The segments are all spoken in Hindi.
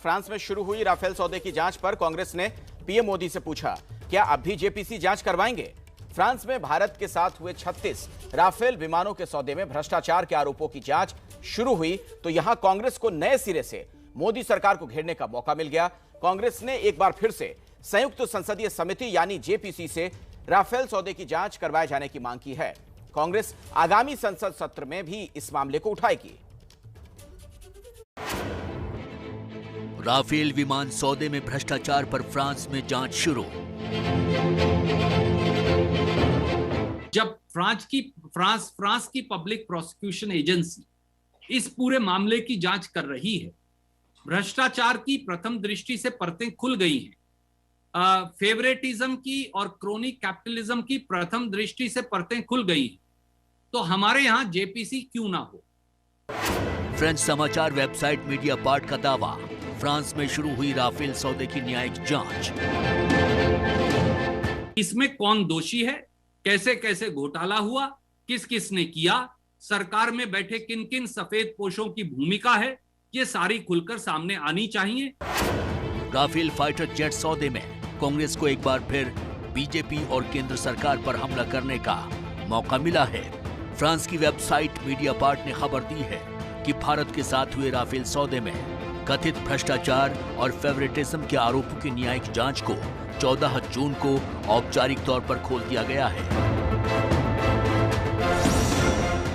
फ्रांस में शुरू हुई राफेल सौदे की जांच पर कांग्रेस ने पीएम मोदी से पूछा, क्या अब भी जेपीसी जांच करवाएंगे? फ्रांस में भारत के साथ हुए 36 राफेल विमानों के सौदे में भ्रष्टाचार के आरोपों की जांच शुरू हुई तो यहां कांग्रेस को नए सिरे से मोदी सरकार को घेरने का मौका मिल गया। कांग्रेस ने एक बार फिर से संयुक्त संसदीय समिति यानी जेपीसी से राफेल सौदे की जांच करवाए जाने की मांग की है। कांग्रेस आगामी संसद सत्र में भी इस मामले को उठाएगी। राफेल विमान सौदे में भ्रष्टाचार पर फ्रांस में जांच शुरू। जब फ्रांस की पब्लिक प्रोसिक्यूशन एजेंसी इस पूरे मामले की जांच कर रही है, भ्रष्टाचार की प्रथम दृष्टि से परतें खुल गई हैं, फेवरेटिज्म की और क्रोनिक कैपिटलिज्म की प्रथम दृष्टि से परतें खुल गई हैं, तो हमारे यहां जेपीसी क्यों ना हो। फ्रेंच समाचार वेबसाइट मीडियापार्ट का दावा, फ्रांस में शुरू हुई राफेल सौदे की न्यायिक जांच। इसमें कौन दोषी है, कैसे कैसे घोटाला हुआ, किस किस ने किया, सरकार में बैठे किन किन सफेद पोशों की भूमिका है, ये सारी खुलकर सामने आनी चाहिए। राफेल फाइटर जेट सौदे में कांग्रेस को एक बार फिर बीजेपी और केंद्र सरकार पर हमला करने का मौका मिला है। फ्रांस की वेबसाइट मीडियापार्ट ने खबर दी है कि भारत के साथ हुए राफेल सौदे में कथित भ्रष्टाचार और फेवरेटिज्म के आरोपों की न्यायिक जांच को 14 जून को औपचारिक तौर पर खोल दिया गया है।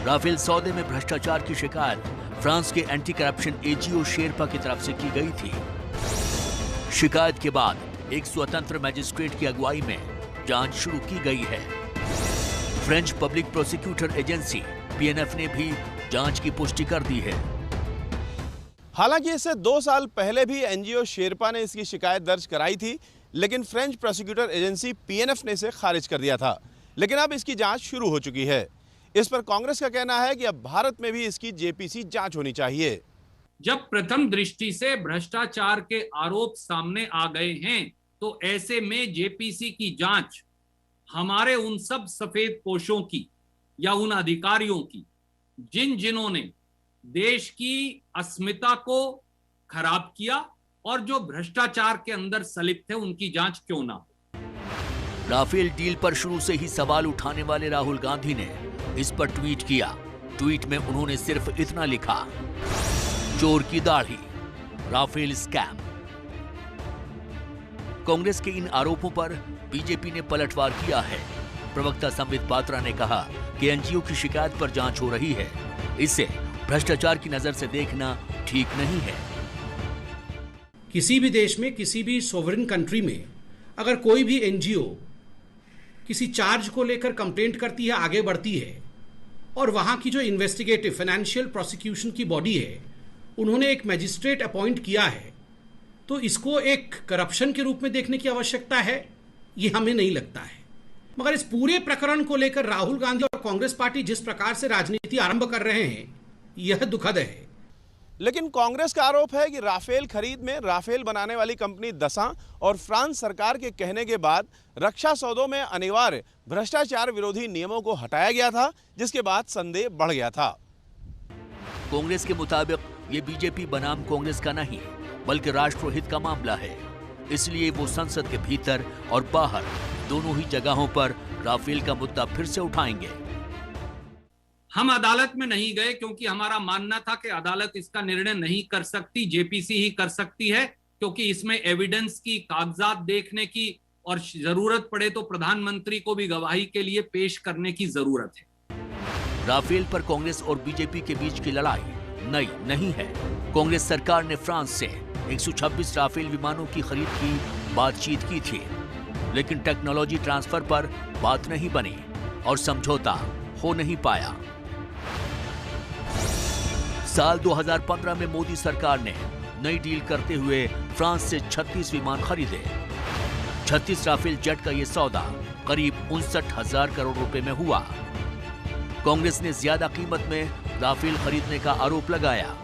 राफेल सौदे में भ्रष्टाचार की शिकायत फ्रांस के एंटी करप्शन एजीओ शेरपा की तरफ से की गई थी। शिकायत के बाद एक स्वतंत्र मजिस्ट्रेट की अगुवाई में जांच शुरू की गई है। French public prosecutor agency PNF ने भी जांच की पुष्टि कर दी है। हालांकि इससे 2 साल पहले भी एनजीओ शेरपा ने इसकी शिकायत दर्ज कराई थी, लेकिन फ्रेंच प्रोसिक्यूटर एजेंसी पीएनएफ ने इसे खारिज कर दिया था। लेकिन अब इसकी जांच शुरू हो चुकी है। इस पर कांग्रेस का कहना है कि अब भारत में भी इसकी जेपीसी जांच होनी चाहिए। जब प्रथम दृष्टि से भ्रष्टाचार के आरोप सामने आ गए हैं, तो ऐसे में जेपीसी की जांच हमारे उन सब सफेद पोशों की या उन अधिकारियों की जिन्होंने देश की अस्मिता को खराब किया और जो भ्रष्टाचार के अंदर संलिप्त थे, उनकी जांच क्यों ना हो। राफेल डील पर शुरू से ही सवाल उठाने वाले राहुल गांधी ने इस पर ट्वीट किया। ट्वीट में उन्होंने सिर्फ इतना लिखा, चोर की दाढ़ी, राफेल स्कैम। कांग्रेस के इन आरोपों पर बीजेपी ने पलटवार किया है। प्रवक्ता संबित पात्रा ने कहा कि एनजीओ की शिकायत पर जांच हो रही है, इसे भ्रष्टाचार की नजर से देखना ठीक नहीं है। किसी भी देश में, किसी भी सोवरेन कंट्री में अगर कोई भी एनजीओ किसी चार्ज को लेकर कंप्लेंट करती है, आगे बढ़ती है, और वहां की जो इन्वेस्टिगेटिव फाइनेंशियल प्रोसिक्यूशन की बॉडी है, उन्होंने एक मैजिस्ट्रेट अपॉइंट किया है, तो इसको एक करप्शन के रूप में देखने की आवश्यकता है, ये हमें नहीं लगता है। मगर इस पूरे प्रकरण को लेकर राहुल गांधी और कांग्रेस पार्टी जिस प्रकार से राजनीति आरंभ कर रहे हैं, यह दुखद है। लेकिन कांग्रेस का आरोप है कि राफेल खरीद में राफेल बनाने वाली कंपनी दसां और फ्रांस सरकार के कहने के बाद रक्षा सौदों में अनिवार्य भ्रष्टाचार विरोधी नियमों को हटाया गया था, जिसके बाद संदेह बढ़ गया था। कांग्रेस के मुताबिक ये बीजेपी बनाम कांग्रेस का नहीं, बल्कि राष्ट्रहित का मामला है। इसलिए वो संसद के भीतर और बाहर दोनों ही जगहों पर राफेल का मुद्दा फिर से उठाएंगे। हम अदालत में नहीं गए क्योंकि हमारा मानना था कि अदालत इसका निर्णय नहीं कर सकती, जेपीसी ही कर सकती है, क्योंकि इसमें एविडेंस की, कागजात देखने की और जरूरत पड़े तो प्रधानमंत्री को भी गवाही के लिए पेश करने की जरूरत है। राफेल पर कांग्रेस और बीजेपी के बीच की लड़ाई नई नहीं है। कांग्रेस सरकार ने फ्रांस से 126 राफेल विमानों की खरीद की बातचीत की थी, लेकिन टेक्नोलॉजी ट्रांसफर पर बात नहीं बनी और समझौता हो नहीं पाया। साल 2015 में मोदी सरकार ने नई डील करते हुए फ्रांस से 36 विमान खरीदे। 36 राफेल जेट का यह सौदा करीब 59,000 करोड़ रुपए में हुआ। कांग्रेस ने ज्यादा कीमत में राफेल खरीदने का आरोप लगाया।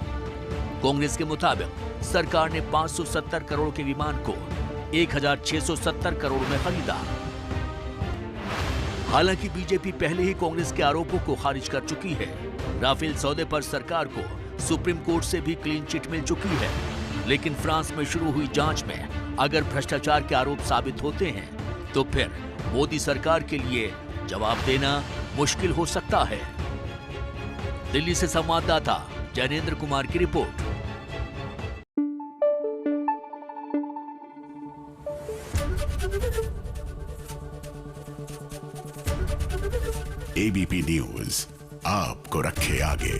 कांग्रेस के मुताबिक सरकार ने 570 करोड़ के विमान को 1,670 करोड़ में खरीदा। हालांकि बीजेपी पहले ही कांग्रेस के आरोपों को खारिज कर चुकी है। राफेल सौदे पर सरकार को सुप्रीम कोर्ट से भी क्लीन चिट मिल चुकी है। लेकिन फ्रांस में शुरू हुई जांच में अगर भ्रष्टाचार के आरोप साबित होते हैं तो फिर मोदी सरकार के लिए जवाब देना मुश्किल हो सकता है। दिल्ली से संवाददाता जैनेन्द्र कुमार की रिपोर्ट। एबीपी न्यूज आपको रखे आगे।